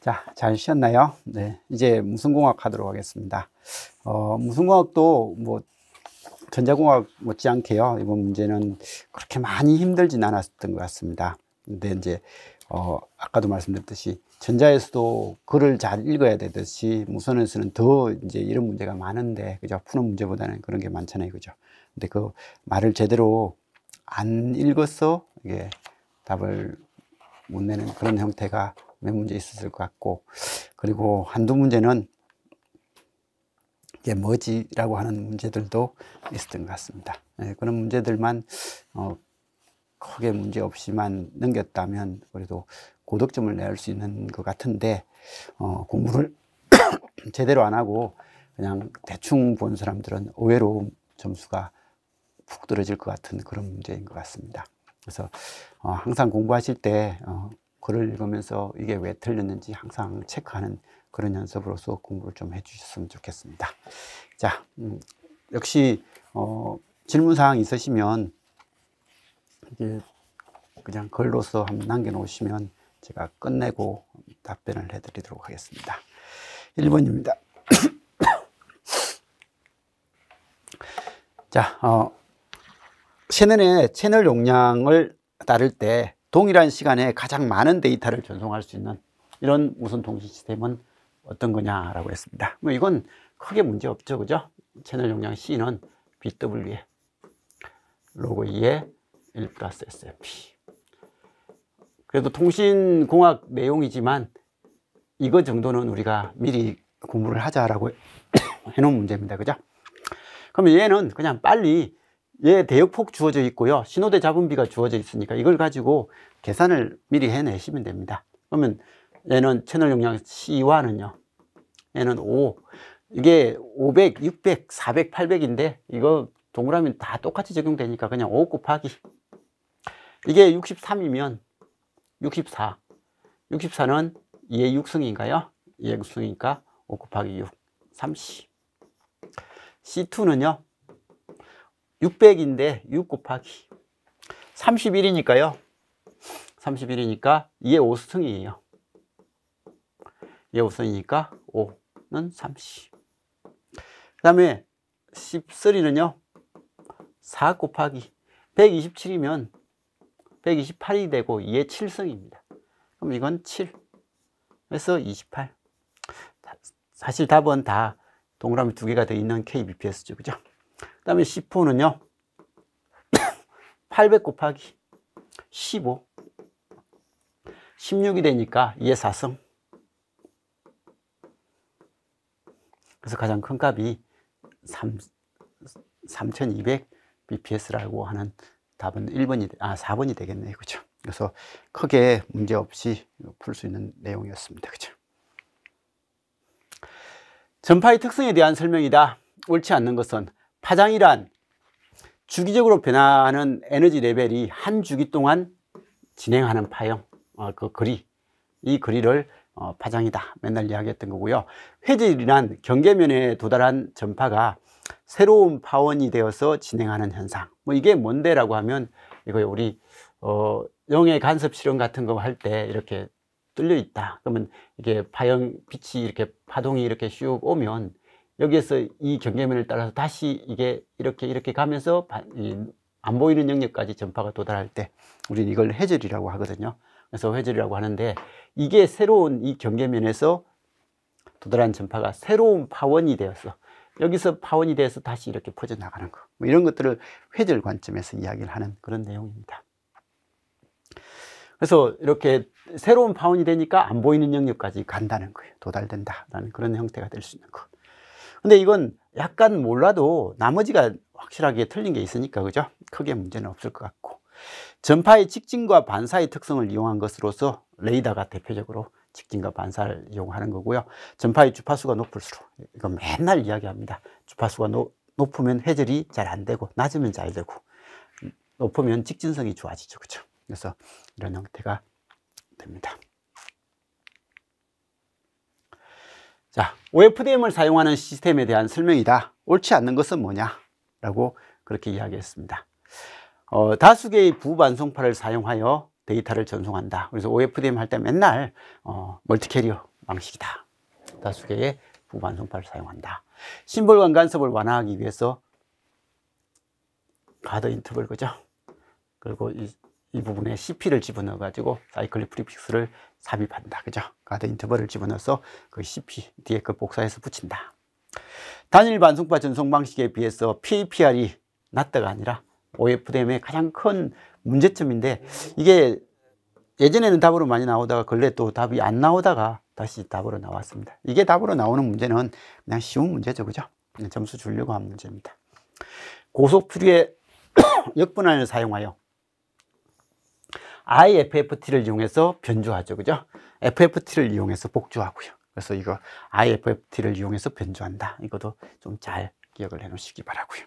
자, 잘 쉬었나요? 네, 이제 무슨공학 하도록 하겠습니다. 무슨공학도 뭐 전자공학 못지않게요. 이번 문제는 그렇게 많이 힘들진 않았던 것 같습니다. 근데 이제 아까도 말씀드렸듯이 전자에서도 글을 잘 읽어야 되듯이 무선에서는 더 이제 이런 문제가 많은데, 그죠? 푸는 문제보다는 그런 게 많잖아요, 그죠? 근데 그 말을 제대로 안 읽어서 이게 답을 못 내는 그런 형태가 몇 문제 있었을 것 같고, 그리고 한두 문제는 이게 뭐지라고 하는 문제들도 있었던 것 같습니다. 네, 그런 문제들만 크게 문제 없이만 넘겼다면 그래도 고득점을 낼 수 있는 것 같은데, 공부를 제대로 안 하고 그냥 대충 본 사람들은 의외로 점수가 푹 떨어질 것 같은 그런 문제인 것 같습니다. 그래서 항상 공부하실 때 글을 읽으면서 이게 왜 틀렸는지 항상 체크하는 그런 연습으로서 공부를 좀 해주셨으면 좋겠습니다. 자, 역시 질문사항 있으시면 이제 그냥 글로서 한번 남겨놓으시면 제가 끝내고 답변을 해드리도록 하겠습니다. 1번입니다. 자, 최근에 채널 용량을 따를 때 동일한 시간에 가장 많은 데이터를 전송할 수 있는 이런 무선 통신 시스템은 어떤 거냐라고 했습니다. 뭐 이건 크게 문제 없죠, 그죠? 채널 용량 C는 BW에 로그 2에 1 플러스 SMP. 그래도 통신공학 내용이지만 이거 정도는 우리가 미리 공부를 하자라고 해놓은 문제입니다, 그죠? 그러면 얘는 그냥 빨리, 얘 대역폭 주어져 있고요, 신호대 잡음비가 주어져 있으니까 이걸 가지고 계산을 미리 해내시면 됩니다. 그러면 얘는 채널 용량 C와는요, 얘는 5, 이게 500, 600, 400, 800인데 이거 동그라미 다 똑같이 적용되니까 그냥 5 곱하기, 이게 63이면 64, 64는 2의 6승인가요? 2의 6승이니까 5 곱하기 6, 30. C2는요 600인데 6 곱하기 31이니까요 31이니까 2의 5승이에요 2의 5승이니까 5는 30. 그 다음에 13는요 4 곱하기 127이면 128이 되고 2의 7승입니다. 그럼 이건 7, 그래서 28. 사실 답은 다 동그라미 두 개가 더 있는 KBPS죠, 그죠? 그 다음에 C4는요 800 곱하기 15, 16이 되니까 2의 4승. 그래서 가장 큰 값이 3200 BPS라고 하는 답은 4번이 되겠네요, 그죠? 그래서 크게 문제 없이 풀 수 있는 내용이었습니다, 그죠? 전파의 특성에 대한 설명이다. 옳지 않는 것은, 파장이란 주기적으로 변화하는 에너지 레벨이 한 주기 동안 진행하는 파형, 그 거리, 이 거리를 파장이다 맨날 이야기했던 거고요. 회질이란 경계면에 도달한 전파가 새로운 파원이 되어서 진행하는 현상. 뭐 이게 뭔데라고 하면 이거 우리 영의 간섭 실험 같은 거 할 때 이렇게 뚫려 있다. 그러면 이게 파형 빛이 이렇게 파동이 이렇게 슉 오면 여기에서 이 경계면을 따라서 다시 이게 이렇게 가면서 안 보이는 영역까지 전파가 도달할 때 우리는 이걸 회절이라고 하거든요. 그래서 회절이라고 하는데, 이게 새로운 이 경계면에서 도달한 전파가 새로운 파원이 되어서 여기서 파원이 돼서 다시 이렇게 퍼져나가는 거, 뭐 이런 것들을 회절 관점에서 이야기를 하는 그런 내용입니다. 그래서 이렇게 새로운 파원이 되니까 안 보이는 영역까지 간다는 거예요. 도달된다라는 그런 형태가 될 수 있는 거. 근데 이건 약간 몰라도 나머지가 확실하게 틀린 게 있으니까, 그죠? 크게 문제는 없을 것 같고, 전파의 직진과 반사의 특성을 이용한 것으로서 레이더가 대표적으로 직진과 반사를 이용하는 거고요. 전파의 주파수가 높을수록, 이거 맨날 이야기합니다. 주파수가 높으면 회절이 잘 안 되고 낮으면 잘 되고 높으면 직진성이 좋아지죠, 그죠? 그래서 이런 형태가 됩니다. 자, OFDM을 사용하는 시스템에 대한 설명이다. 옳지 않는 것은 뭐냐? 라고 그렇게 이야기했습니다. 다수 개의 부반송파를 사용하여 데이터를 전송한다. 그래서 OFDM 할 때 맨날 멀티캐리어, 방식이다. 다수 개의 부반송파를 사용한다. 심볼관 간섭을 완화하기 위해서 가드 인터벌, 그죠? 그리고 이 부분에 CP를 집어넣어 가지고 사이클릭 프리픽스를 삽입한다, 그죠? 가드 인터벌을 집어넣어서 그 CP 뒤에 그 복사해서 붙인다. 단일 반송파 전송 방식에 비해서 PAPR이 낮다가 아니라 OFDM의 가장 큰 문제점인데, 이게 예전에는 답으로 많이 나오다가 근래 또 답이 안 나오다가 다시 답으로 나왔습니다. 이게 답으로 나오는 문제는 그냥 쉬운 문제죠, 그죠? 그냥 점수 주려고 한 문제입니다. 고속 표류의 역분할을 사용하여 IFFT를 이용해서 변조하죠, 그죠? FFT를 이용해서 복조하고요. 그래서 이거 IFFT를 이용해서 변조한다. 이것도 좀 잘 기억을 해 놓으시기 바라고요.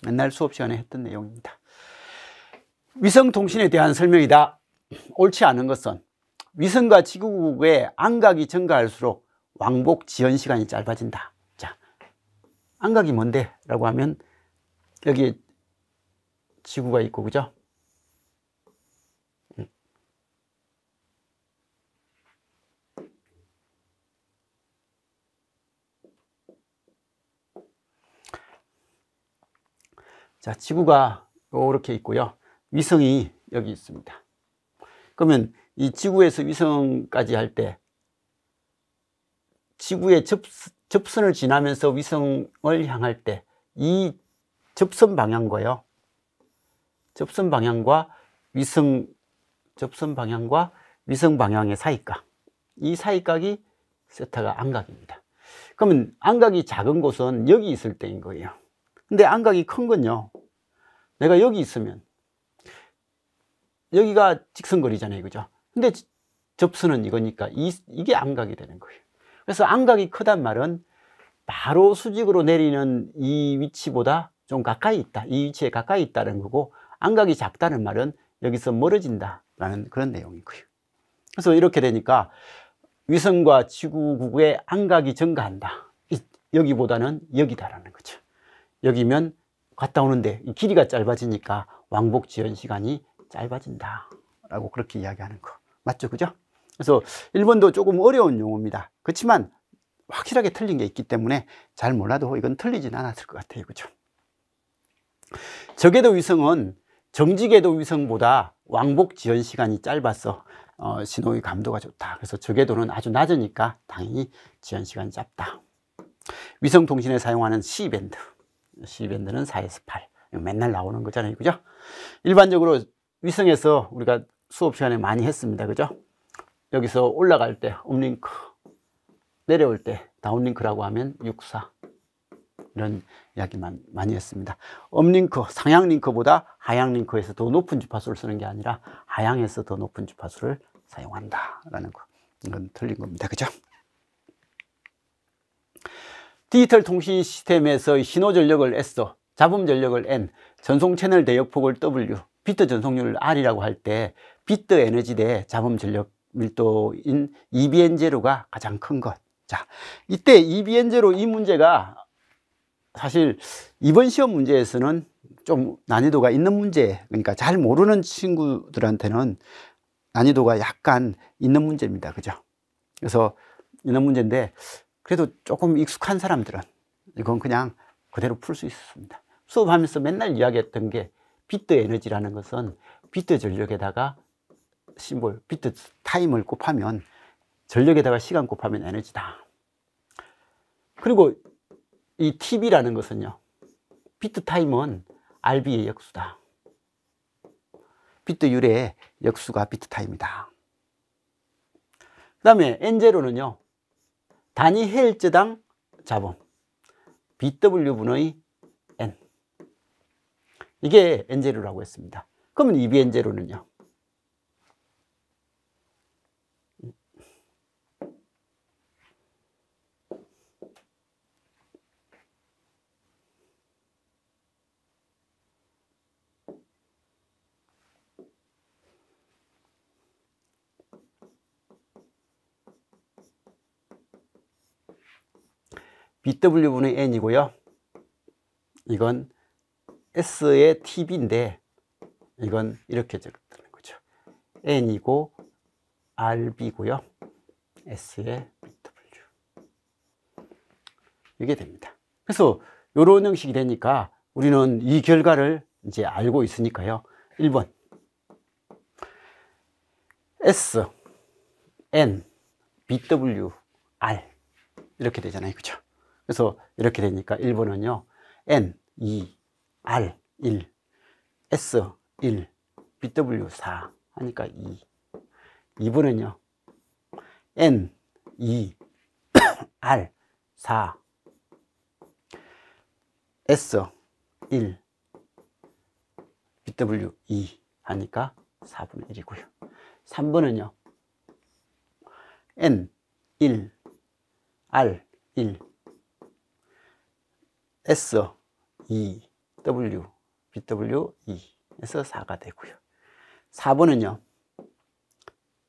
맨날 수업 시간에 했던 내용입니다. 위성통신에 대한 설명이다. 옳지 않은 것은 위성과 지구국의 안각이 증가할수록 왕복 지연 시간이 짧아진다. 자, 안각이 뭔데? 라고 하면 여기 지구가 있고, 그죠? 자, 지구가 이렇게 있고요. 위성이 여기 있습니다. 그러면 이 지구에서 위성까지 할 때 지구의 접선을 지나면서 위성을 향할 때 이 접선 방향과요, 접선 방향과 위성 방향의 사이각, 이 사이각이 세타가 안각입니다. 그러면 안각이 작은 곳은 여기 있을 때인 거예요. 근데 안각이 큰 건요, 내가 여기 있으면 여기가 직선거리잖아요, 그죠? 근데 접선은 이거니까 이게 안각이 되는 거예요. 그래서 안각이 크단 말은 바로 수직으로 내리는 이 위치보다 좀 가까이 있다, 이 위치에 가까이 있다는 거고, 안각이 작다는 말은 여기서 멀어진다라는 그런 내용인 거예요. 그래서 이렇게 되니까 위성과 지구국의 안각이 증가한다. 여기보다는 여기다라는 거죠. 여기면 갔다 오는데 이 길이가 짧아지니까 왕복 지연 시간이 짧아진다 라고 그렇게 이야기하는 거 맞죠, 그죠? 그래서 1번도 조금 어려운 용어입니다. 그렇지만 확실하게 틀린 게 있기 때문에 잘 몰라도 이건 틀리진 않았을 것 같아요, 그죠? 저궤도 위성은 정지궤도 위성보다 왕복 지연 시간이 짧아서 신호의 감도가 좋다. 그래서 저궤도는 아주 낮으니까 당연히 지연 시간이 짧다. 위성 통신에 사용하는 C밴드, C밴드는 4에서 8, 맨날 나오는 거잖아요, 그죠? 일반적으로 위성에서 우리가 수업 시간에 많이 했습니다, 그죠? 여기서 올라갈 때 업링크, 내려올 때 다운링크라고 하면 64, 이런 이야기만 많이 했습니다. 업링크, 상향링크보다 하향링크에서 더 높은 주파수를 쓰는 게 아니라 하향에서 더 높은 주파수를 사용한다라는 거, 이건 틀린 겁니다, 그죠? 디지털 통신 시스템에서 신호 전력을 S, 잡음 전력을 N, 전송 채널 대역폭을 W, 비트 전송률을 R이라고 할 때 비트 에너지 대 잡음 전력 밀도인 EBN0가 가장 큰 것. 자, 이때 EBN0 이 문제가 사실 이번 시험 문제에서는 좀 난이도가 있는 문제, 그러니까 잘 모르는 친구들한테는 난이도가 약간 있는 문제입니다, 그죠? 그래서 있는 문제인데 그래도 조금 익숙한 사람들은 이건 그냥 그대로 풀 수 있습니다. 수업하면서 맨날 이야기했던 게 비트 에너지라는 것은 비트 전력에다가 심볼, 비트 타임을 곱하면 전력에다가 시간 곱하면 에너지다. 그리고 이 TB라는 것은요, 비트 타임은 RB의 역수다. 비트율의 역수가 비트 타임이다. 그 다음에 N0는요, 단위 헤일즈당 잡음, BW분의 N, 이게 N0라고 했습니다. 그러면 EBN0는요, BW분의 N이고요. 이건 S의 TB인데 이건 이렇게 적는 거죠. N이고 RB고요. S의 BW. 이게 됩니다. 그래서 이런 형식이 되니까 우리는 이 결과를 이제 알고 있으니까요. 1번. S, N, BW, R. 이렇게 되잖아요. 그죠? 그래서 이렇게 되니까 1번은요. N, 2, R, 1, S, 1, BW, 4 하니까 2. 2번은요. N, 2, R, 4, S, 1, BW, 2 하니까 4분의 1이고요. 3번은요. N, 1, R, 1, S, 2, W, BW, 2에서 4가 되고요. 4번은요.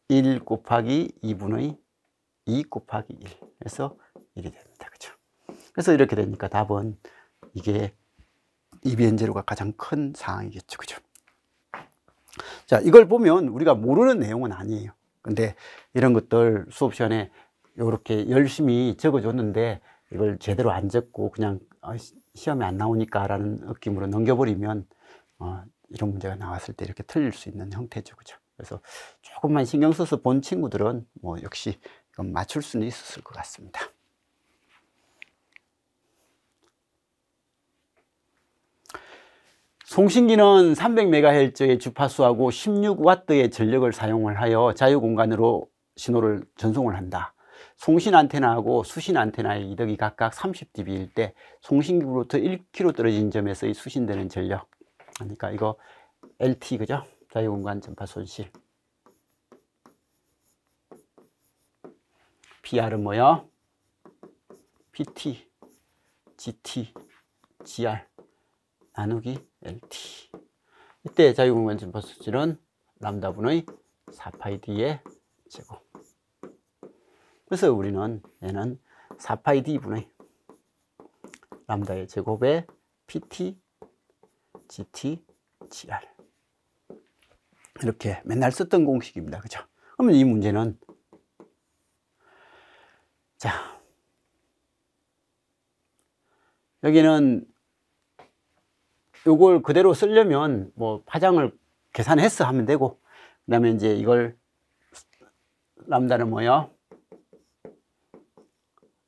1 곱하기 2분의 2 곱하기 1에서 1이 됩니다. 그죠? 그래서 이렇게 되니까 답은 이게 이비인제로가 가장 큰 사항이겠죠. 그죠? 자, 이걸 보면 우리가 모르는 내용은 아니에요. 근데 이런 것들 수업 시간에 이렇게 열심히 적어줬는데 이걸 제대로 안 적고 그냥 시험에 안 나오니까 라는 느낌으로 넘겨버리면 이런 문제가 나왔을 때 이렇게 틀릴 수 있는 형태죠. 그죠? 그래서 조금만 신경 써서 본 친구들은 뭐 역시 이건 맞출 수는 있었을 것 같습니다. 송신기는 300MHz의 주파수하고 16W의 전력을 사용을 하여 자유공간으로 신호를 전송을 한다. 송신 안테나하고 수신 안테나의 이덕이 각각 30dB일 때 송신기로부터 1km 떨어진 점에서의 수신되는 전력, 그러니까 이거 LT, 그죠? 자유공간 전파 손실. PR은 뭐요? PT, GT, GR 나누기 LT. 이때 자유공간 전파 손실은 람다분의 4파이d의 제곱. 그래서 우리는 얘는 4파이d분의 람다의 제곱에 PT, GT, GR. 이렇게 맨날 썼던 공식입니다. 그죠? 그러면 이 문제는, 자, 여기는 요걸 그대로 쓰려면 뭐 파장을 계산해서 하면 되고, 그 다음에 이제 이걸 람다는 뭐요?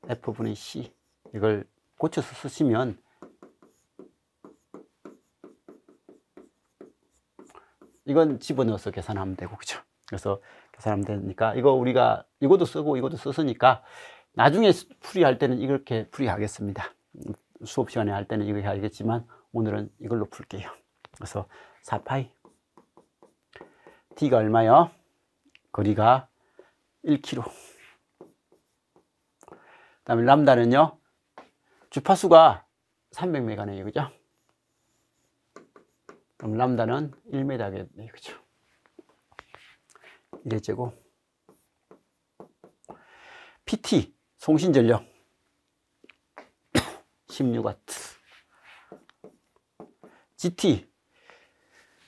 F분의 C. 이걸 고쳐서 쓰시면 이건 집어넣어서 계산하면 되고, 그죠? 그래서 계산하면 되니까 이거 우리가 이것도 쓰고 이것도 썼으니까 나중에 풀이할 때는 이렇게 풀이하겠습니다. 수업 시간에 할 때는 이거 해야겠지만 오늘은 이걸로 풀게요. 그래서 4파이 D가 얼마요? 거리가 1km. 그 다음에 람다는요, 주파수가 300메가네요. 그죠? 그럼 람다는 1m겠네요. 그죠? 1의 제곱. PT, 송신전력 16W. GT,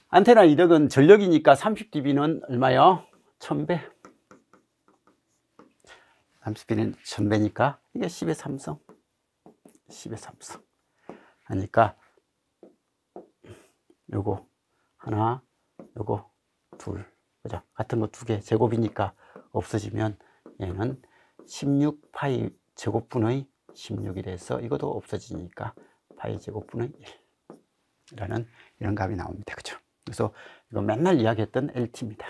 안테나 이덕은 전력이니까 30dB는 얼마요? 1000배. 30dB는 1000배니까 이게 10의 3성. 10의 3성. 하니까 요거 하나, 요거 둘. 그죠? 같은 거 두 개 제곱이니까 없어지면 얘는 16파이 제곱분의 16이 돼서 이것도 없어지니까 파이 제곱분의 1 라는 이런 값이 나옵니다. 그죠? 그래서 이거 맨날 이야기했던 LT입니다.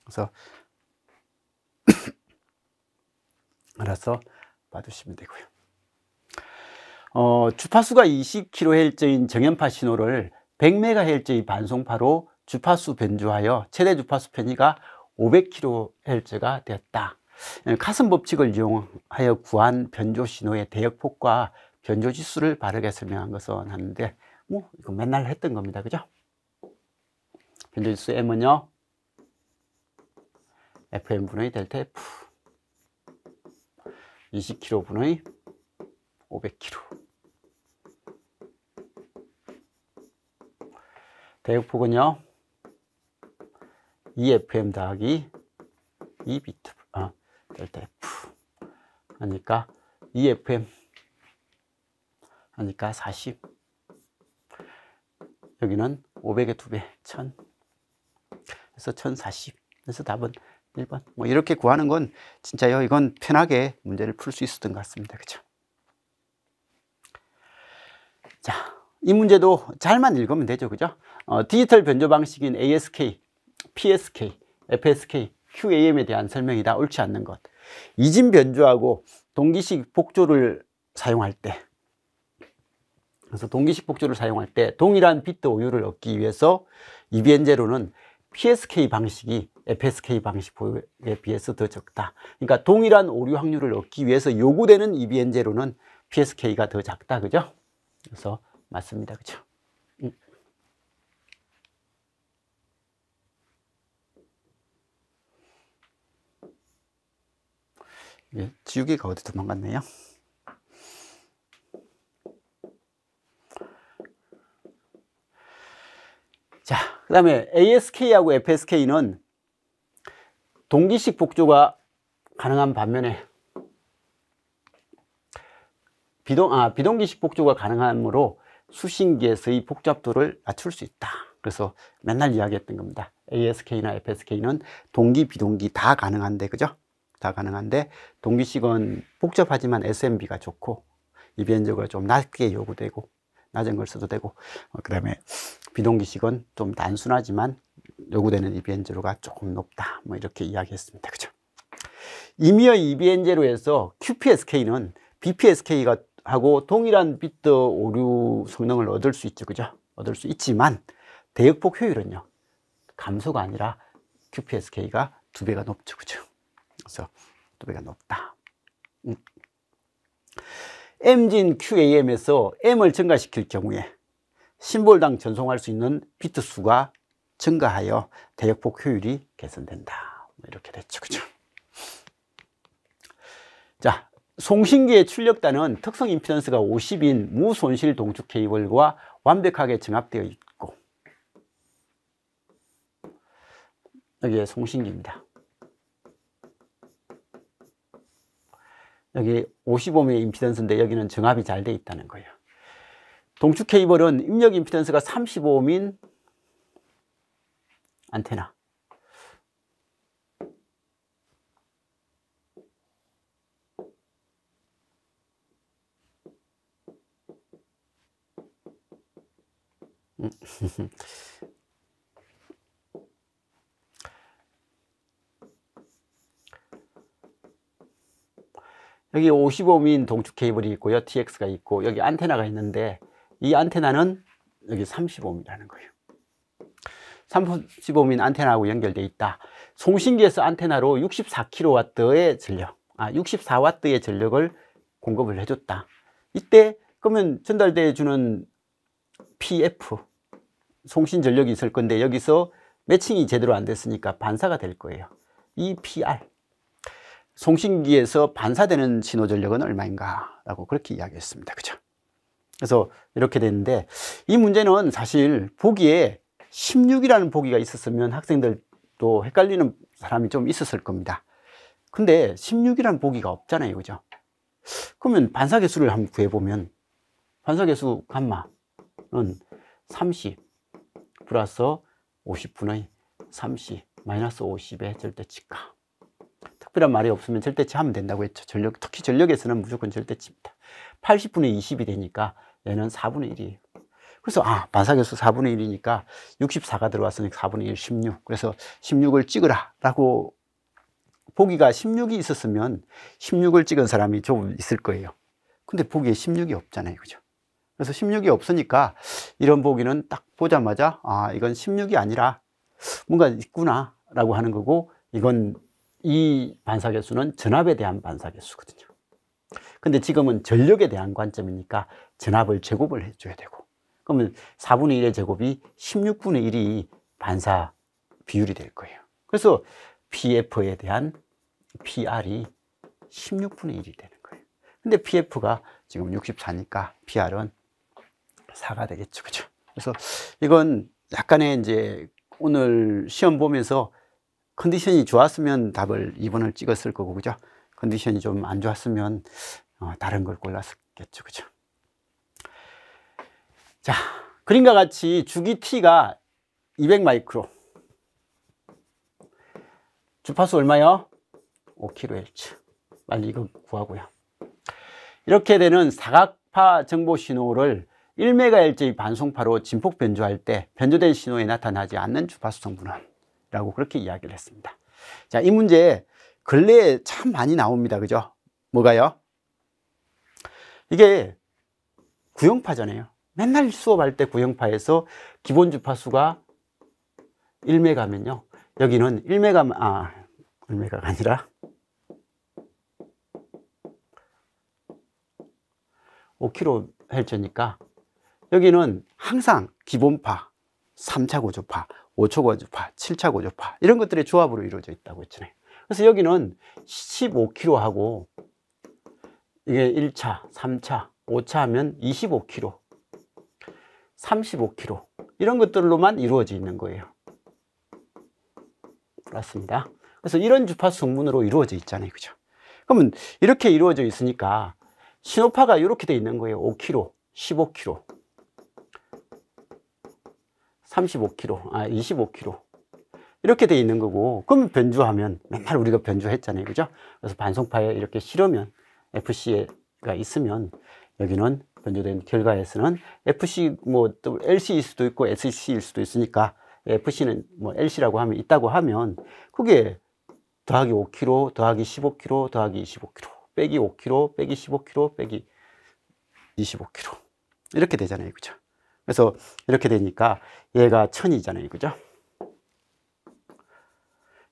그래서 알아서 봐두시면 되고요. 주파수가 20kHz인 정연파 신호를 100MHz의 반송파로 주파수 변조하여 최대 주파수 편의가 500kHz가 되었다. 카슨 법칙을 이용하여 구한 변조 신호의 대역폭과 변조 지수를 바르게 설명한 것은 하는데, 뭐 이거 맨날 했던 겁니다. 그죠? 변조 지수 M은요, FM분의 델타 F 20kV분의 500kV. 델타 F 하니까 EFM 하니까 40. 여기는 500의 2배 1000. 그래서 1040. 그래서 답은 1번. 뭐 이렇게 구하는 건 진짜요. 이건 편하게 문제를 풀 수 있었던 것 같습니다. 그죠? 자, 이 문제도 잘만 읽으면 되죠. 그죠? 디지털 변조 방식인 ASK, PSK, FSK, QAM에 대한 설명이다. 옳지 않는 것. 이진 변조하고 동기식 복조를 사용할 때, 그래서 동기식 복조를 사용할 때 동일한 비트 오류를 얻기 위해서 EBN제로는 PSK 방식이 FSK 방식에 비해서 더 적다. 그러니까 동일한 오류 확률을 얻기 위해서 요구되는 EBN제로는 PSK가 더 작다. 그죠? 그래서 맞습니다. 그죠? 지우개가 어디 도망갔네요. 자, 그 다음에 ASK하고 FSK는 동기식 복조가 가능한 반면에 비동기식 복조가 가능하므로 수신기에서의 복잡도를 낮출 수 있다. 그래서 맨날 이야기했던 겁니다. ASK나 FSK는 동기, 비동기 다 가능한데, 그죠? 다 가능한데, 동기식은 복잡하지만 SMB가 좋고, EBN제로가 좀 낮게 요구되고, 낮은 걸 써도 되고, 그 다음에 비동기식은 좀 단순하지만 요구되는 EBN제로가 조금 높다. 뭐 이렇게 이야기했습니다. 그죠? 임의의 EBN제로에서 QPSK는 BPSK가 하고 동일한 비트 오류 성능을 얻을 수 있죠. 그죠? 얻을 수 있지만 대역폭 효율은요, 감소가 아니라 QPSK가 2배가 높죠. 그죠? 그래서 2배가 높다. M진 QAM에서 M을 증가시킬 경우에 심볼당 전송할 수 있는 비트 수가 증가하여 대역폭 효율이 개선된다. 이렇게 됐죠. 그죠? 자, 송신기의 출력단은 특성 임피던스가 50인 무손실 동축 케이블과 완벽하게 정합되어 있고, 여기에 송신기입니다. 여기 55mm의 임피던스인데 여기는 정합이 잘 되어 있다는 거예요. 동축 케이블은 입력 임피던스가 35옴인 안테나, 여기 55mm 동축 케이블이 있고요. TX가 있고 여기 안테나가 있는데 이 안테나는 여기 35mm라는 거예요. 35mm 안테나하고 연결되어 있다. 송신기에서 안테나로 64kW의 전력, 64W의 전력을 공급을 해줬다. 이때 그러면 전달돼 주는 PF, 송신 전력이 있을 건데 여기서 매칭이 제대로 안 됐으니까 반사가 될 거예요. 이 PR, 송신기에서 반사되는 신호 전력은 얼마인가 라고 그렇게 이야기했습니다. 그죠? 그래서 이렇게 됐는데 이 문제는 사실 보기에 16이라는 보기가 있었으면 학생들도 헷갈리는 사람이 좀 있었을 겁니다. 근데 16이라는 보기가 없잖아요. 그죠? 그러면 반사계수를 한번 구해보면 반사계수 감마는 30 플러스 50분의 30 마이너스 50의 절대치가, 특별한 말이 없으면 절대치 하면 된다고 했죠. 특히 전력에서는 무조건 절대치입니다. 80분의 20이 되니까 얘는 4분의 1이에요. 그래서 반사계수 4분의 1이니까 64가 들어왔으니까 4분의 1, 16. 그래서 16을 찍으라 라고, 보기가 16이 있었으면 16을 찍은 사람이 좀 있을 거예요. 근데 보기에 16이 없잖아요. 그죠? 그래서 16이 없으니까 이런 보기는 딱 보자마자 이건 16이 아니라 뭔가 있구나 라고 하는 거고, 이 반사계수는 전압에 대한 반사계수거든요. 근데 지금은 전력에 대한 관점이니까 전압을 제곱을 해줘야 되고, 그러면 4분의 1의 제곱이 16분의 1이 반사 비율이 될 거예요. 그래서 PF에 대한 PR이 16분의 1이 되는 거예요. 근데 PF가 지금 64니까 PR은 4가 되겠죠. 그죠? 그래서 이건 약간의 이제 오늘 시험 보면서 컨디션이 좋았으면 답을 2번을 찍었을 거고, 그죠? 컨디션이 좀 안 좋았으면 다른 걸 골랐겠죠, 그죠? 자, 그림과 같이 주기 T가 200 마이크로, 주파수 얼마요? 5kHz. 빨리 이거 구하고요. 이렇게 되는 사각파 정보 신호를 1MHz의 반송파로 진폭 변조할 때 변조된 신호에 나타나지 않는 주파수 성분은 라고 그렇게 이야기를 했습니다. 자, 이 문제 근래에 참 많이 나옵니다. 그죠? 뭐가요? 이게 구형파잖아요. 맨날 수업할 때 구형파에서 기본 주파수가 1메가면요, 여기는 1메가가 아니라 5kHz니까 여기는 항상 기본파, 3차 고조파, 5초 고조파, 7차 고조파 이런 것들의 조합으로 이루어져 있다고 했잖아요. 그래서 여기는 15kHz하고 이게 1차, 3차, 5차 하면 25kHz, 35kHz 이런 것들로만 이루어져 있는 거예요. 맞습니다. 그래서 이런 주파수 성분으로 이루어져 있잖아요. 그죠? 그러면 이렇게 이루어져 있으니까 신호파가 이렇게 돼 있는 거예요. 5kHz, 15kHz, 35kHz, 25kHz 이렇게 돼 있는 거고, 그러면 변주하면 맨날 우리가 변주했잖아요. 그죠? 그래서 반송파에 이렇게 실으면 FC가 있으면 여기는 변조된 결과에서는 FC 또 LC일 수도 있고 SC일 수도 있으니까 FC는 LC라고 하면 있다고 하면 그게 더하기 5kg 더하기 15kg 더하기 25kg 빼기 5kg 빼기 15kg 빼기 25kg 이렇게 되잖아요. 그죠? 그래서 이렇게 되니까 얘가 1000이잖아요. 그죠?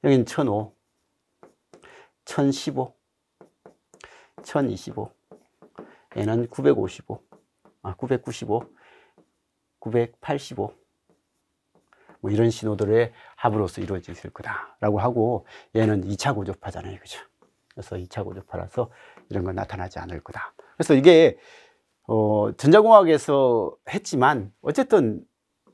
여기는 1005, 1015, 1025, 얘는 955, 995, 985 이런 신호들의 합으로서 이루어질 거다라고 하고, 얘는 2차 고조파잖아요. 그죠? 그래서 2차 고조파라서 이런 건 나타나지 않을 거다. 그래서 이게 전자공학에서 했지만 어쨌든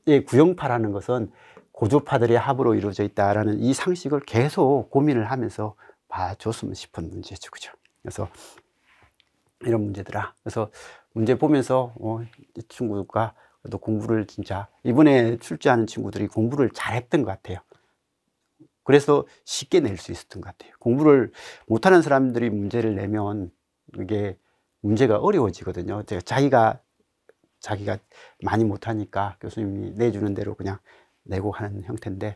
이 구형파라는 것은 고조파들의 합으로 이루어져 있다라는 이 상식을 계속 고민을 하면서 봐줬으면 싶은 문제죠. 그죠? 그래서 이런 문제더라. 그래서 문제 보면서 이 친구가 또 공부를 진짜 이번에 출제하는 친구들이 공부를 잘했던 것 같아요. 그래서 쉽게 낼 수 있었던 것 같아요. 공부를 못하는 사람들이 문제를 내면 이게 문제가 어려워지거든요. 자기가 많이 못하니까 교수님이 내주는 대로 그냥 내고 하는 형태인데,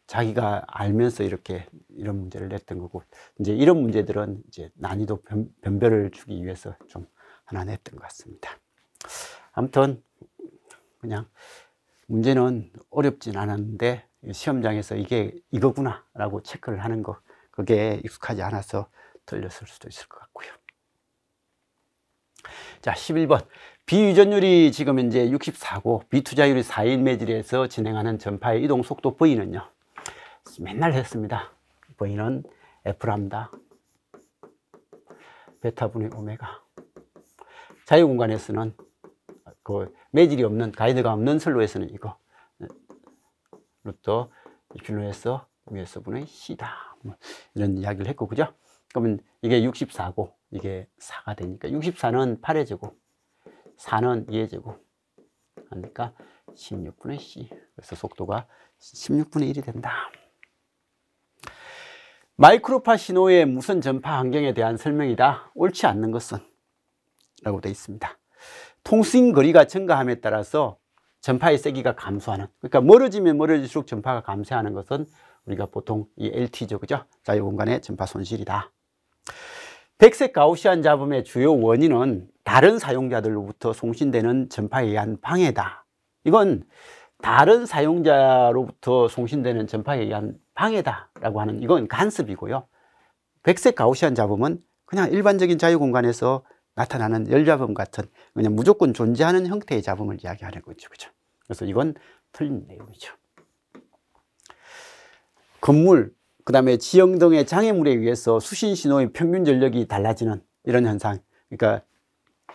자기가 알면서 이런 문제를 냈던 거고, 이제 이런 문제들은 이제 난이도 변별을 주기 위해서 좀 하나 냈던 것 같습니다. 아무튼 그냥 문제는 어렵진 않았는데 시험장에서 이게 이거구나 라고 체크를 하는 거, 그게 익숙하지 않아서 틀렸을 수도 있을 것 같고요. 자, 11번. 비유전율이 지금 이제 64고 비투자율이 4인 매질에서 진행하는 전파의 이동 속도 V는요, 맨날 했습니다. V는 F랍니다. 베타분의 오메가. 자유공간에서는 그 매질이 없는, 가이드가 없는 선로에서는 이거 루트 필로에서 위에서 분의 C다, 이런 이야기를 했고, 그죠? 그러면 이게 64고 이게 4가 되니까 64는 8의 제곱, 4는 2의 제곱 하니까 16분의 C. 그래서 속도가 16분의 1이 된다. 마이크로파 신호의 무선 전파 환경에 대한 설명이다. 옳지 않는 것은 라고 되어 있습니다. 통신 거리가 증가함에 따라서 전파의 세기가 감소하는, 그러니까 멀어지면 멀어질수록 전파가 감소하는 것은 우리가 보통 이 LT죠. 그죠? 자유공간의 전파 손실이다. 백색 가우시안 잡음의 주요 원인은 다른 사용자들로부터 송신되는 전파에 의한 방해다. 이건 다른 사용자로부터 송신되는 전파에 의한 방해다라고 하는, 이건 간섭이고요. 백색 가우시안 잡음은 그냥 일반적인 자유공간에서 나타나는 열잡음 같은 그냥 무조건 존재하는 형태의 잡음을 이야기하는 거죠. 그죠? 그래서 이건 틀린 내용이죠. 건물, 그 다음에 지형 등의 장애물에 의해서 수신 신호의 평균 전력이 달라지는 이런 현상, 그러니까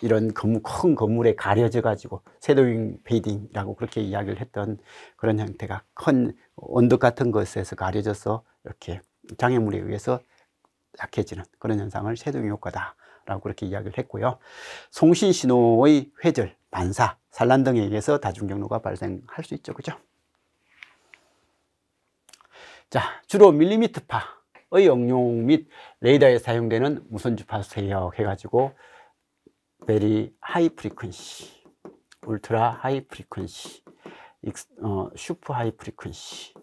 이런 큰 건물에 가려져 가지고 섀도잉 페이딩이라고 그렇게 이야기를 했던 그런 형태가 큰 언덕 같은 것에서 가려져서 이렇게 장애물에 의해서 약해지는 그런 현상을 쉐도잉 효과다라고 그렇게 이야기를 했고요. 송신신호의 회절, 반사, 산란 등에 의해서 다중경로가 발생할 수 있죠. 그죠? 자, 주로 밀리미터파의 응용 및 레이더에 사용되는 무선 주파수 대역 해가지고 베리 하이 프리퀀시, 울트라 하이 프리퀀시, 슈퍼 하이 프리퀀시,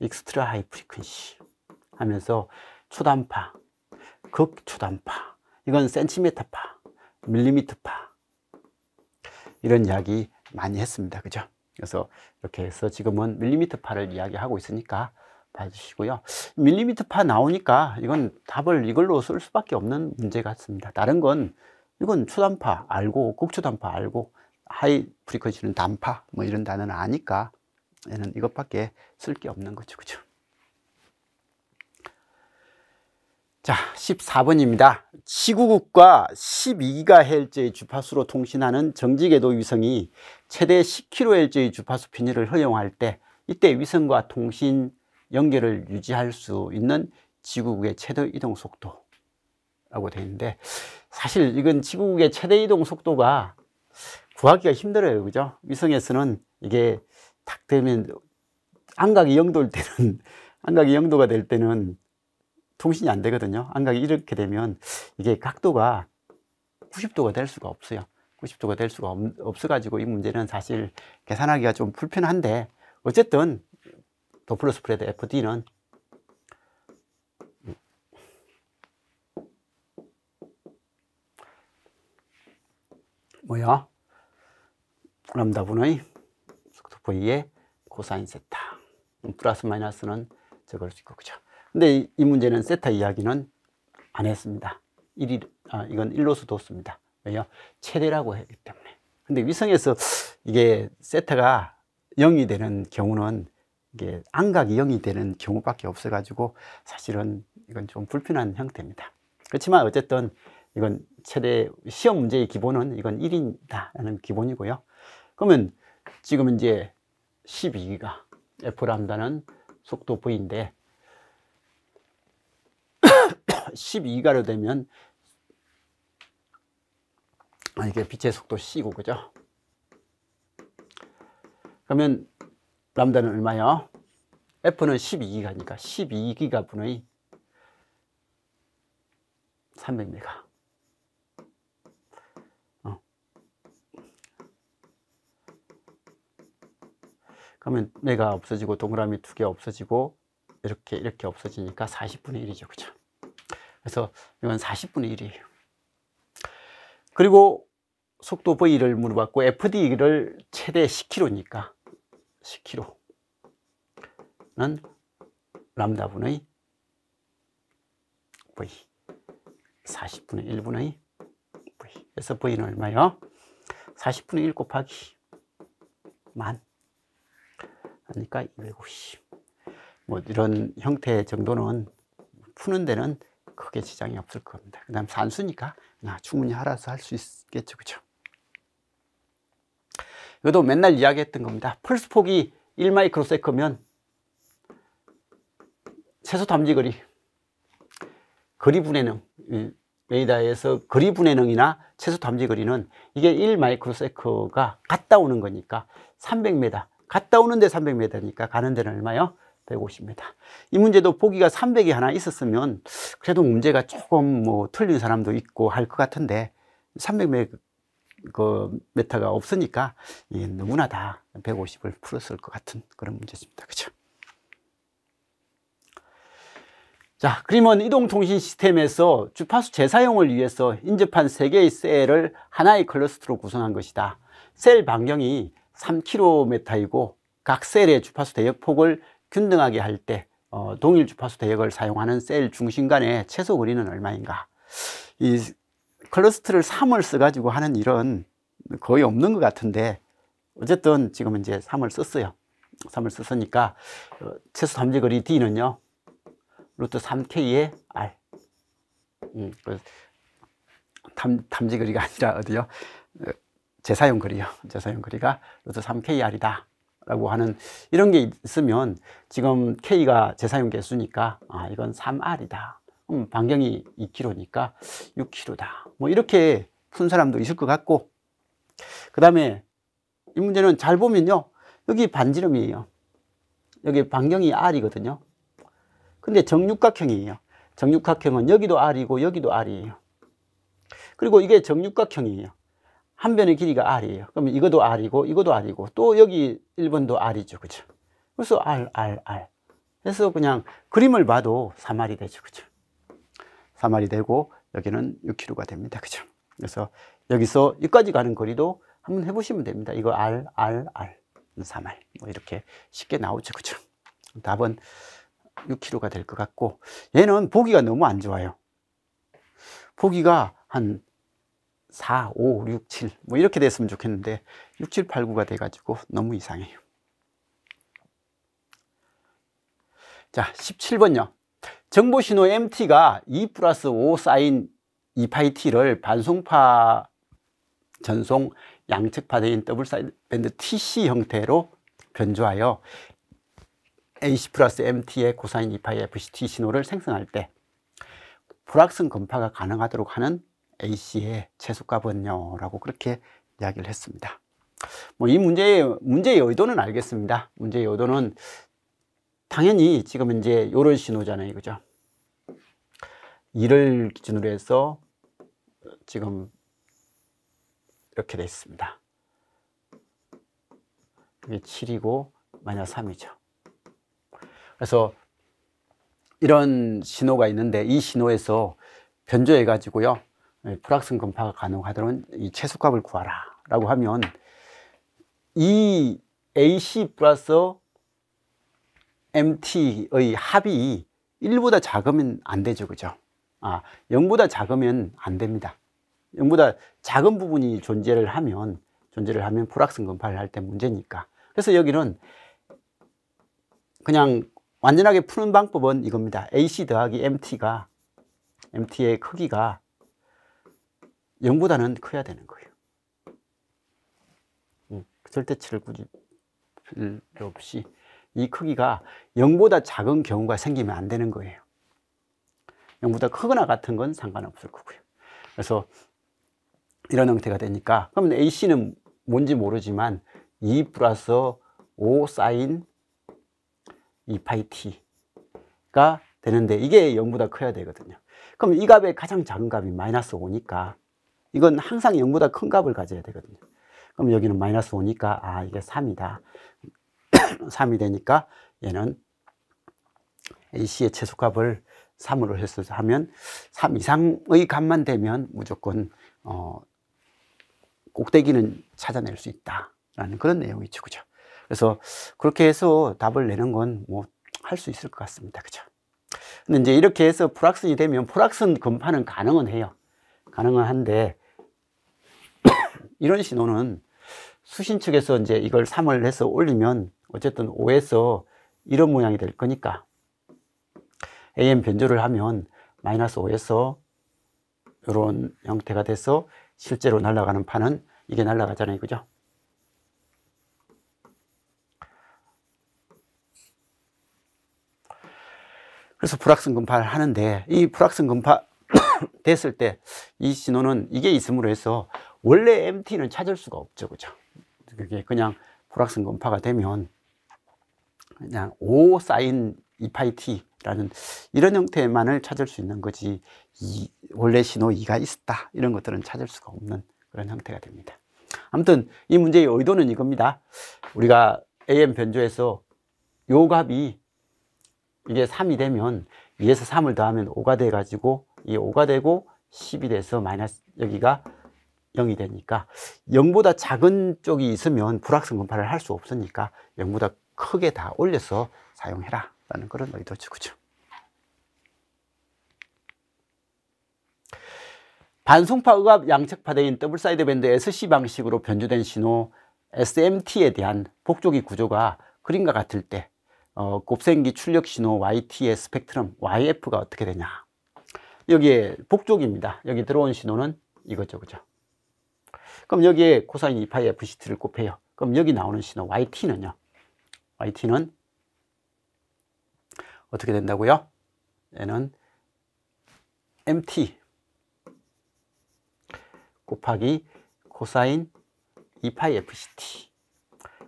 익스트라 하이 프리퀀시 하면서 초단파, 극초단파, 이건 센티미터파, 밀리미터파, 이런 이야기 많이 했습니다. 그죠? 그래서 이렇게 해서 지금은 밀리미터파를 이야기하고 있으니까 봐주시고요. 밀리미터파 나오니까 이건 답을 이걸로 쓸 수밖에 없는 문제 같습니다. 다른 건 이건 초단파 알고, 극초단파 알고, 하이 프리퀀시는 단파 뭐 이런 단어는 아니까 얘는 이것밖에 쓸 게 없는 거죠. 그죠? 자, 14번입니다. 지구국과 12GHz의 주파수로 통신하는 정지궤도 위성이 최대 10kHz의 주파수 편의를 허용할 때 이때 위성과 통신 연결을 유지할 수 있는 지구국의 최대 이동 속도라고 되어 있는데, 사실 이건 지구국의 최대 이동 속도가 구하기가 힘들어요. 그죠? 위성에서는 이게 딱 되면 안각이 0도일 때는 안각이 0도가 될 때는 통신이 안 되거든요. 안각이 이렇게 되면 이게 각도가 90도가 될 수가 없어요. 90도가 될 수가 없어 가지고 이 문제는 사실 계산하기가 좀 불편한데, 어쨌든 도플러 스프레드 FD는 뭐야? 람다분의 속도 V의 코사인 세타, 플러스 마이너스는 적을 수 있고. 그죠? 근데 이 문제는 세타 이야기는 안 했습니다. 이건 1로서 뒀습니다. 왜요? 최대라고 했기 때문에. 근데 위성에서 이게 세타가 0이 되는 경우는 이게 안각이 0이 되는 경우밖에 없어 가지고 사실은 이건 좀 불편한 형태입니다. 그렇지만 어쨌든 이건 최대 시험 문제의 기본은 이건 1이다라는 기본이고요. 그러면 지금 이제 12기가 F람다는 속도 V인데 12기가로 되면 이게 빛의 속도 C고, 그죠? 그러면 람다는 얼마요? F는 12기가니까 12기가 분의 300메가. 그러면 메가 없어지고 동그라미 2개 없어지고 이렇게 없어지니까 40분의 1이죠. 그죠? 그래서 이건 40분의 1이에요. 그리고 속도 V를 물어봤고 FD를 최대 10km니까 10km는 람다분의 V 40분의 1분의 V. 그래서 V는 얼마요? 40분의 1 곱하기 만, 그러니까 250. 뭐 이런 형태 정도는 푸는 데는 크게 지장이 없을 겁니다. 그 다음 산수니까 충분히 알아서 할 수 있겠죠. 그죠? 이것도 맨날 이야기했던 겁니다. 펄스 폭이 1마이크로세컨면 최소 탐지거리, 거리 분해능, 레이더에서 거리 분해능이나 최소 탐지거리는 이게 1마이크로세컨가 갔다 오는 거니까 300m, 갔다 오는데 300m니까 가는 데는 얼마요? 150m. 이 문제도 보기가 300이 하나 있었으면 그래도 문제가 조금 뭐 틀린 사람도 있고 할 것 같은데 300m가 없으니까 누구나 다 150을 풀었을 것 같은 그런 문제입니다. 그죠? 자, 그러면 이동통신 시스템에서 주파수 재사용을 위해서 인접한 3개의 셀을 하나의 클러스터로 구성한 것이다. 셀 반경이 3km이고 각 셀의 주파수 대역폭을 균등하게 할 때 동일 주파수 대역을 사용하는 셀 중심 간의 최소 거리는 얼마인가. 이 클러스터를 3을 써가지고 하는 일은 거의 없는 것 같은데 어쨌든 지금 이제 3을 썼어요. 3을 썼으니까 최소 탐지 거리 D는요 루트 3K의 R. 탐지 거리가 아니라 어디요? 재사용 거리요. 재사용 거리가 루트 3KR이다 라고 하는 이런 게 있으면 지금 K가 재사용 개수니까 이건 3R이다. 반경이 2km니까 6km다. 뭐 이렇게 푼 사람도 있을 것 같고, 그 다음에 이 문제는 잘 보면요, 여기 반지름이에요. 여기 반경이 R이거든요. 근데 정육각형이에요. 정육각형은 여기도 R이고 여기도 R이에요. 그리고 이게 정육각형이에요. 한 변의 길이가 R이에요. 그러면 이것도 R이고 이것도 R이고 또 여기 1번도 R이죠. 그죠? 그래서 R. 그래서 그냥 그림을 봐도 3R이 되죠. 그죠? 3R이 되고 여기는 6km가 됩니다. 그죠? 그래서 여기서 여기까지 가는 거리도 한번 해보시면 됩니다. 이거 R, 3R. 뭐 이렇게 쉽게 나오죠. 그죠? 답은 6km가 될 것 같고, 얘는 보기가 너무 안 좋아요. 보기가 한 4, 5, 6, 7 뭐 이렇게 됐으면 좋겠는데 6, 7, 8, 9가 돼가지고 너무 이상해요. 자, 17번요. 정보신호 MT가 2 플러스 5 사인 2파이T를 반송파 전송 양측파대인 더블 사이드밴드 TC 형태로 변조하여 AC 플러스 MT의 코사인 2파이 FCT 신호를 생성할 때 불확성 검파가 가능하도록 하는 AC의 최소값은요? 라고 그렇게 이야기를 했습니다. 뭐 이 문제의 의도는 알겠습니다. 문제의 의도는 당연히 지금 이제 이런 신호잖아요. 그죠? 2를 기준으로 해서 지금 이렇게 돼 있습니다. 이게 7이고 마이너스 3이죠. 그래서 이런 신호가 있는데 이 신호에서 변조해 가지고요, 불확성 검파가 가능하도록 이 최소값을 구하라 라고 하면 이 AC 플러스 MT의 합이 1보다 작으면 안 되죠. 그죠? 0보다 작으면 안 됩니다. 0보다 작은 부분이 존재를 하면 불확성 검파를 할 때 문제니까. 그래서 여기는 그냥 완전하게 푸는 방법은 이겁니다. AC 더하기 MT의 크기가 0보다는 커야 되는 거예요. 절대치를 굳이 필요 없이 이 크기가 0보다 작은 경우가 생기면 안 되는 거예요. 0보다 크거나 같은 건 상관없을 거고요. 그래서 이런 형태가 되니까, 그러면 AC는 뭔지 모르지만 2 플러스 5 사인 2파이 T가 되는데 이게 0보다 커야 되거든요. 그럼 이 값의 가장 작은 값이 마이너스 5니까 이건 항상 0보다 큰 값을 가져야 되거든요. 그럼 여기는 마이너스 5니까 이게 3이다. 3이 되니까 얘는 AC의 최소값을 3으로 해서 하면 3 이상의 값만 되면 무조건 꼭대기는 찾아낼 수 있다라는 그런 내용이죠. 그죠? 그래서 그렇게 해서 답을 내는 건 뭐 할 수 있을 것 같습니다. 그죠? 근데 이제 이렇게 해서 불확성이 되면 불확성 검파는 가능은 해요. 가능은 한데 이런 신호는 수신 측에서 이제 이걸 3을 해서 올리면 어쨌든 5에서 이런 모양이 될 거니까 AM 변조를 하면 마이너스 5에서 이런 형태가 돼서 실제로 날아가는 판은 이게 날아가잖아요. 그죠? 그래서 불확성 검파를 하는데 이 불확성 검파 됐을 때 이 신호는 이게 있음으로 해서 원래 MT는 찾을 수가 없죠. 그죠? 그게 그냥 불확성 검파가 되면 그냥 5 사인 2파이 T라는 이런 형태만을 찾을 수 있는 거지, 원래 신호 2가 있었다 이런 것들은 찾을 수가 없는 그런 형태가 됩니다. 아무튼 이 문제의 의도는 이겁니다. 우리가 AM 변조해서 요 값이 이게 3이 되면 2에서 3을 더하면 5가 돼 가지고 이 5가 되고 10이 돼서 마이너스 여기가 0이 되니까 0보다 작은 쪽이 있으면 불확성 검파를 할 수 없으니까 0보다 크게 다 올려서 사용해라 라는 그런 의도죠. 그죠? 반송파 의압 양측파대인 더블 사이드 밴드 SC 방식으로 변조된 신호 SMT에 대한 복조기 구조가 그림과 같을 때 곱셈기 출력 신호 YT의 스펙트럼 YF가 어떻게 되냐. 여기에 복조기입니다. 여기 들어온 신호는 이거죠. 그죠? 그럼 여기에 코사인 2파이 FCT를 곱해요. 그럼 여기 나오는 신호 YT는요. yt는 어떻게 된다고요? 얘는 mt 곱하기 코사인 2파이 fct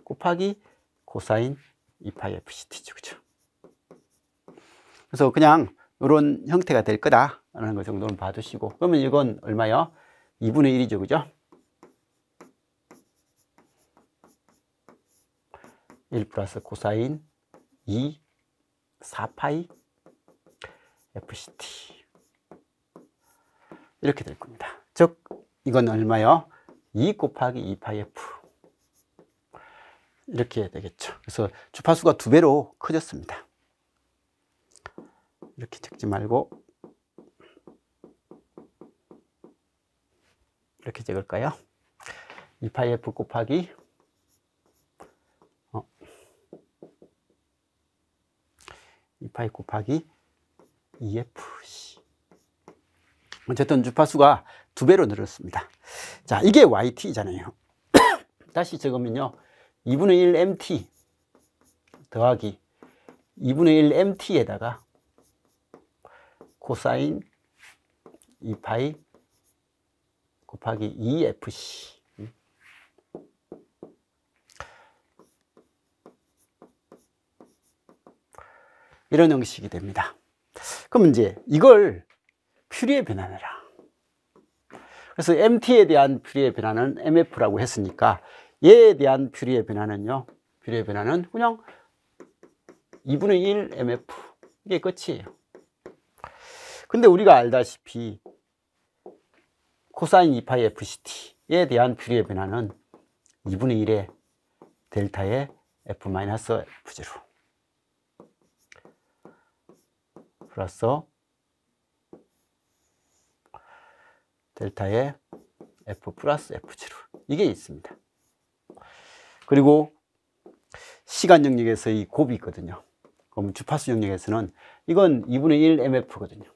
곱하기 코사인 2파이 fct죠. 그죠? 그래서 그냥 이런 형태가 될 거다라는 거 정도는 봐두시고, 그러면 이건 얼마요? 2분의 1이죠. 그죠? 1 플러스 코사인 2 4파이 fct 이렇게 될 겁니다. 즉 이건 얼마요? 2 곱하기 2파이 f 이렇게 되겠죠. 그래서 주파수가 2배로 커졌습니다. 이렇게 적지 말고 이렇게 적을까요? 2파이 f 곱하기 2파이 곱하기 2fc. 어쨌든 주파수가 2배로 늘었습니다. 자, 이게 yt잖아요. 다시 적으면요, 2분의 1 mt 더하기 2분의 1 mt에다가 코사인 2파이 곱하기 2fc. 이런 형식이 됩니다. 그럼 이제 이걸 퓨리에 변환해라. 그래서 mt에 대한 퓨리에 변환은 mf라고 했으니까 얘에 대한 퓨리에 변환은요, 퓨리에 변환은 그냥 2분의 1 mf, 이게 끝이에요. 근데 우리가 알다시피 코사인 2파이 fct에 대한 퓨리에 변환은 2분의 1의 델타의 f-f0 플러스 델타의 f 플러스 f0 이게 있습니다. 그리고 시간 영역에서의 곱이 있거든요. 그럼 주파수 영역에서는 이건 2분의 1 mf거든요.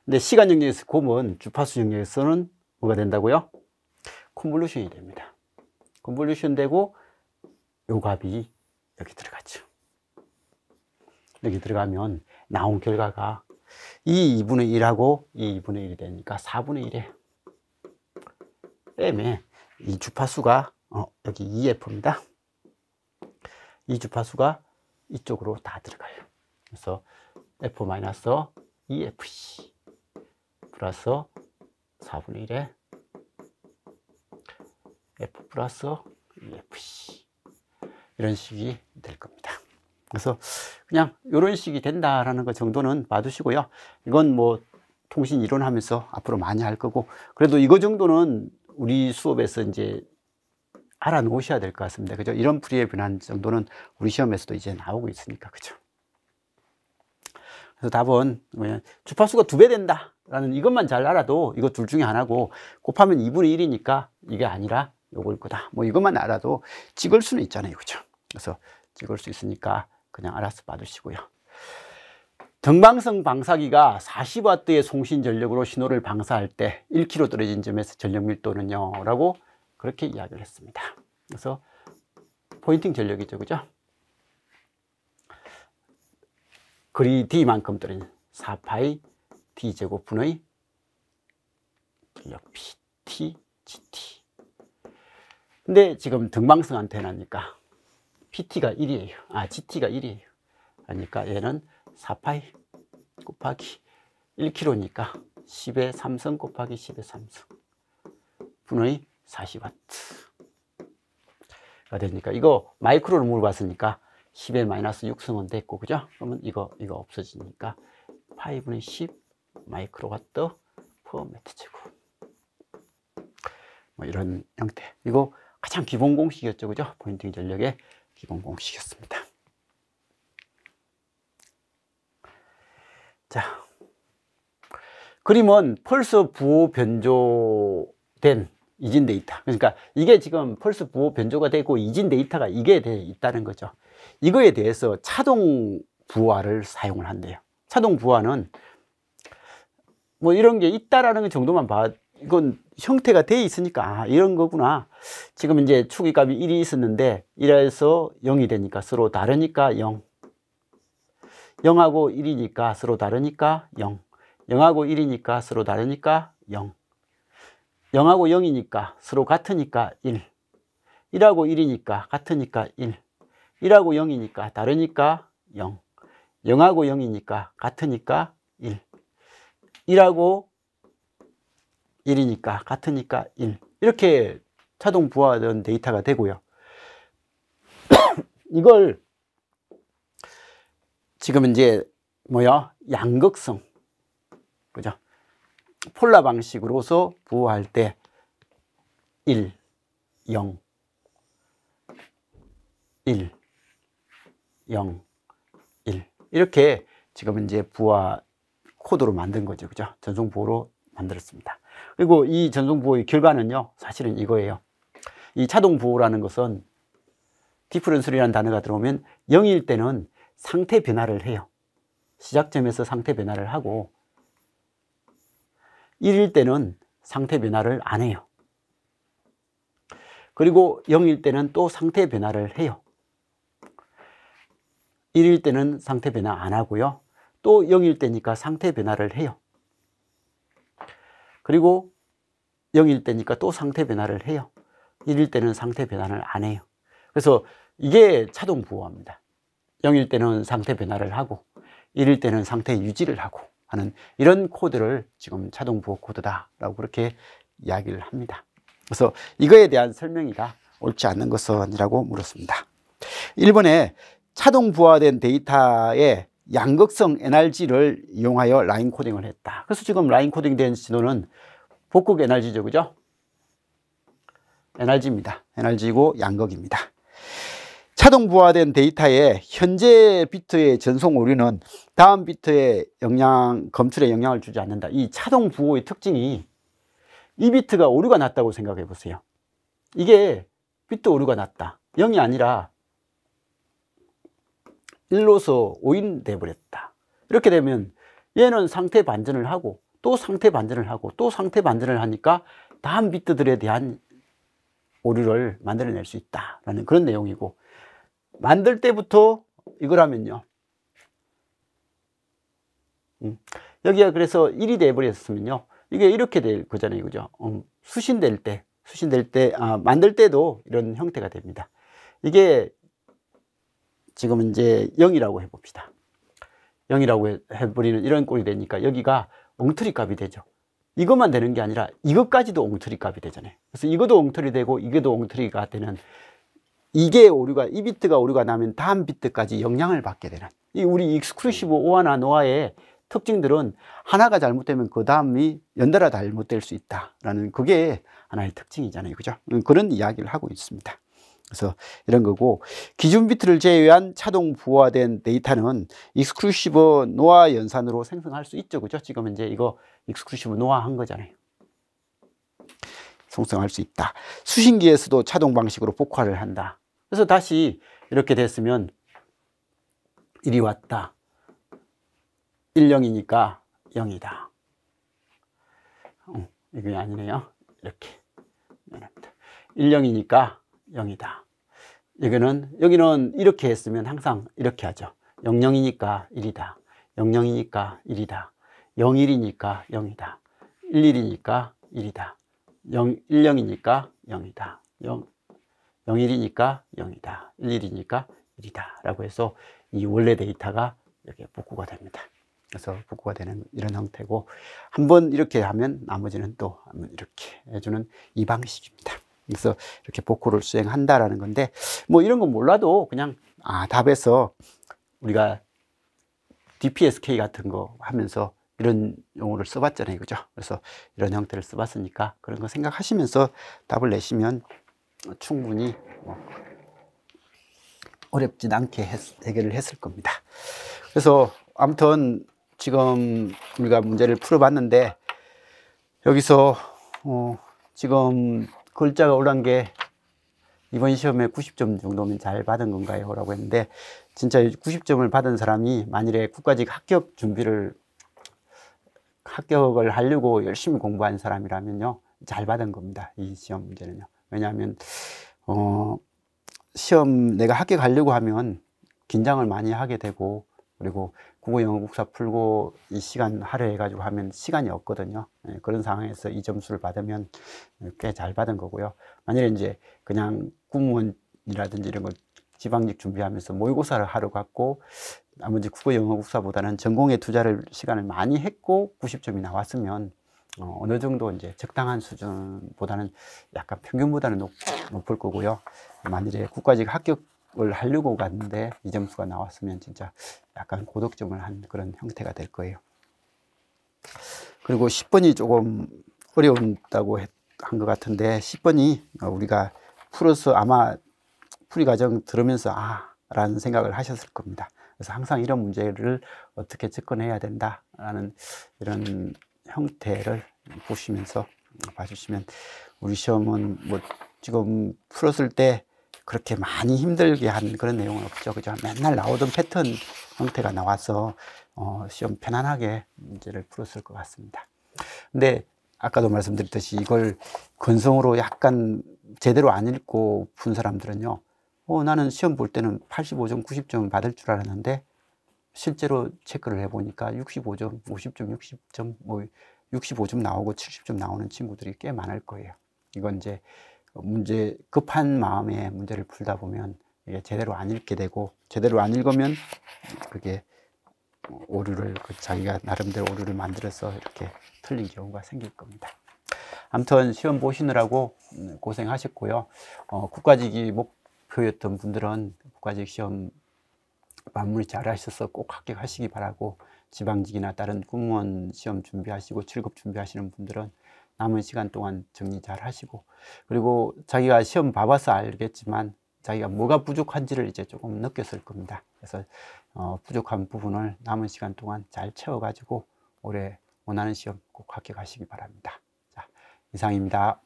근데 시간 영역에서 곱은 주파수 영역에서는 뭐가 된다고요? 컨볼루션이 됩니다. 컨볼루션 되고 요 값이 여기 들어가죠. 여기 들어가면 나온 결과가 이 2분의 1하고 이 2분의 1이 되니까 4분의 1에 m에 이 주파수가 여기 2f입니다. 이 주파수가 이쪽으로 다 들어가요. 그래서 f-2fc 플러스 4분의 1에 f 플러스 2fc 이런 식이 될 겁니다. 그래서 그냥 이런 식이 된다라는 것 정도는 봐두시고요. 이건 뭐 통신 이론 하면서 앞으로 많이 할 거고, 그래도 이거 정도는 우리 수업에서 이제 알아 놓으셔야 될 것 같습니다. 그죠? 이런 퓨리에 변환 정도는 우리 시험에서도 이제 나오고 있으니까. 그죠? 그래서 답은 주파수가 2배 된다라는 이것만 잘 알아도, 이거 둘 중에 하나고, 곱하면 2분의 1이니까 이게 아니라 요걸 거다. 뭐 이것만 알아도 찍을 수는 있잖아요. 그죠? 그래서 찍을 수 있으니까 그냥 알아서 봐두시고요. 정방성 방사기가 40W의 송신 전력으로 신호를 방사할 때 1km 떨어진 점에서 전력 밀도는요 라고 그렇게 이야기를 했습니다. 그래서 포인팅 전력이죠. 그죠? 거리 D만큼 떨어진 4파이 D제곱분의 전력 PT, GT. 근데 지금 등방성 안테나니까 PT가 1이에요. GT가 1이에요. 그러니까 얘는 4파이 곱하기 1kg니까 10의 3승 곱하기 10의 3승 분의 40W 가 되니까, 이거 마이크로로 물어봤으니까 10의 마이너스 6승은 됐고, 그죠? 그러면 이거 없어지니까 파이분의 10 마이크로와트 퍼 미터 제곱. 뭐 이런 형태. 이거 가장 기본 공식이었죠. 그죠? 포인팅 전력의 기본 공식이었습니다. 자, 그림은 펄스 부호 변조된 이진 데이터. 그러니까 이게 지금 펄스 부호 변조가 되고 이진 데이터가 이게 있다는 거죠. 이거에 대해서 차동 부호화를 사용을 한대요. 차동 부호화는 뭐 이런 게 있다라는 정도만 이건 형태가 돼 있으니까, 아, 이런 거구나. 지금 이제 추기값이 1이 있었는데 1에서 0이 되니까 서로 다르니까 0. 0하고 1이니까 서로 다르니까 0. 0하고 1이니까 서로 다르니까 0. 0하고 0이니까 서로 같으니까 1. 1하고 1이니까 같으니까 1. 1하고 0이니까 다르니까 0. 0하고 0이니까 같으니까 1. 1하고 1이니까 같으니까 1. 이렇게 자동 부호화된 데이터가 되고요. 이걸 지금 이제 뭐야? 양극성. 그죠? 폴라 방식으로서 부호할 때 1, 0, 1, 0, 1. 이렇게 지금 이제 부호화 코드로 만든 거죠. 그죠? 전송 부호로 만들었습니다. 그리고 이 전송 부호의 결과는요, 사실은 이거예요. 이 차동 부호라는 것은 디퍼런셜이라는 단어가 들어오면 0일 때는 상태 변화를 해요. 시작점에서 상태 변화를 하고 1일 때는 상태 변화를 안 해요. 그리고 0일 때는 또 상태 변화를 해요. 1일 때는 상태 변화 안 하고요. 또 0일 때니까 상태 변화를 해요. 그리고 0일 때니까 또 상태 변화를 해요. 1일 때는 상태 변화를 안 해요. 그래서 이게 차동 부호화입니다. 0일 때는 상태 변화를 하고 1일 때는 상태 유지를 하고 하는 이런 코드를 지금 차동 부호 코드다라고 그렇게 이야기를 합니다. 그래서 이거에 대한 설명이다. 옳지 않는 것은이라고 물었습니다. 1번에 차동 부호화된 데이터의 양극성 NRG를 이용하여 라인 코딩을 했다. 그래서 지금 라인 코딩 된 신호는 복극 NRG죠. 그죠? NRG입니다. NRG고 양극입니다. 차동 부호화된 데이터의 현재 비트의 전송 오류는 다음 비트의 검출에 영향을 주지 않는다. 이 차동 부호의 특징이 이 비트가 오류가 났다고 생각해 보세요. 이게 비트 오류가 났다. 0이 아니라 1로서 5인 돼버렸다. 이렇게 되면 얘는 상태 반전을 하고 또 상태 반전을 하고 또 상태 반전을 하니까 다음 비트들에 대한 오류를 만들어낼 수 있다라는 그런 내용이고, 만들 때부터 이거라면요, 여기가 그래서 1이 돼버렸으면요, 이게 이렇게 될 거잖아요. 그죠? 수신될 때, 만들 때도 이런 형태가 됩니다. 이게 지금 이제 0이라고 해봅시다. 0이라고 해버리는 이런 꼴이 되니까 여기가 엉터리 값이 되죠. 이것만 되는 게 아니라 이것까지도 엉터리 값이 되잖아요. 그래서 이것도 엉터리 되고 이게도 엉터리가 되는, 이게 오류가, 이 비트가 오류가 나면 다음 비트까지 영향을 받게 되는, 이 우리 익스클루시브 오아나 노아의 특징들은 하나가 잘못되면 그 다음이 연달아 잘못될 수 있다라는 그게 하나의 특징이잖아요. 그죠? 그런 이야기를 하고 있습니다. 그래서 이런 거고, 기준 비트를 제외한 차동 부호화된 데이터는 익스클루시브 노아 연산으로 생성할 수 있죠. 그죠? 지금 이제 이거 익스클루시브 노아 한 거잖아요. 생성할 수 있다. 수신기에서도 차동 방식으로 복화를 한다. 그래서 다시 이렇게 됐으면 1이 왔다. 1, 0이니까 0이다. 이게 아니네요. 이렇게. 1, 0이니까 0이다. 여기는 이렇게 했으면 항상 이렇게 하죠. 0, 0이니까 1이다. 0, 0이니까 1이다. 0, 1이니까 0이다. 1, 1이니까 1이다. 1, 0이니까 0이다. 0, 1이니까 0이다. 1, 1이니까 1이다. 라고 해서 이 원래 데이터가 이렇게 복구가 됩니다. 그래서 복구가 되는 이런 형태고, 한번 이렇게 하면 나머지는 또 한번 이렇게 해주는 이 방식입니다. 그래서 이렇게 복구를 수행한다라는 건데, 뭐 이런 건 몰라도 그냥 답에서 우리가 DPSK 같은 거 하면서 이런 용어를 써봤잖아요. 그죠? 그래서 이런 형태를 써봤으니까 그런 거 생각하시면서 답을 내시면 충분히 어렵진 않게 해결을 했을 겁니다. 그래서 아무튼 지금 우리가 문제를 풀어봤는데, 여기서 지금 글자가 올라온 게 이번 시험에 90점 정도면 잘 받은 건가요? 라고 했는데, 진짜 90점을 받은 사람이 만일에 국가직 합격 준비를 합격을 하려고 열심히 공부한 사람이라면요, 잘 받은 겁니다. 이 시험 문제는요. 왜냐하면 시험 내가 합격하려고 하면 긴장을 많이 하게 되고, 그리고 국어, 영어, 국사 풀고 이 시간 할애해 가지고 하면 시간이 없거든요. 예, 그런 상황에서 이 점수를 받으면 꽤 잘 받은 거고요. 만약에 이제 그냥 공무원이라든지 이런 거 지방직 준비하면서 모의고사를 하러 갔고, 나머지 국어, 영어, 국사보다는 전공에 투자를 시간을 많이 했고 90점이 나왔으면 어느 정도 이제 적당한 수준보다는 약간 평균보다는 높을 거고요. 만일에 국가직 합격을 하려고 갔는데 이 점수가 나왔으면 진짜 약간 고득점을 한 그런 형태가 될 거예요. 그리고 10번이 조금 어려운다고 한 것 같은데, 10번이 우리가 풀어서 아마 풀이 과정 들으면서 라는 생각을 하셨을 겁니다. 그래서 항상 이런 문제를 어떻게 접근해야 된다라는 이런 형태를 보시면서 봐주시면, 우리 시험은 뭐 지금 풀었을 때 그렇게 많이 힘들게 한 그런 내용은 없죠. 그죠? 맨날 나오던 패턴 형태가 나와서 시험 편안하게 문제를 풀었을 것 같습니다. 근데 아까도 말씀드렸듯이 이걸 건성으로 약간 제대로 안 읽고 푼 사람들은요, 나는 시험 볼 때는 85점, 90점 받을 줄 알았는데 실제로 체크를 해보니까 65점, 50점, 60점, 뭐 65점 나오고 70점 나오는 친구들이 꽤 많을 거예요. 이건 이제 문제 급한 마음에 문제를 풀다 보면 이게 제대로 안 읽게 되고, 제대로 안 읽으면 그게 오류를 자기가 나름대로 오류를 만들어서 이렇게 틀린 경우가 생길 겁니다. 아무튼 시험 보시느라고 고생하셨고요. 국가직이 목표였던 분들은 국가직 시험 마무리 잘 하셔서 꼭 합격하시기 바라고, 지방직이나 다른 공무원 시험 준비하시고 7급 준비하시는 분들은 남은 시간 동안 정리 잘 하시고, 그리고 자기가 시험 봐봐서 알겠지만 자기가 뭐가 부족한지를 이제 조금 느꼈을 겁니다. 그래서 부족한 부분을 남은 시간 동안 잘 채워가지고 올해 원하는 시험 꼭 합격하시기 바랍니다. 자, 이상입니다.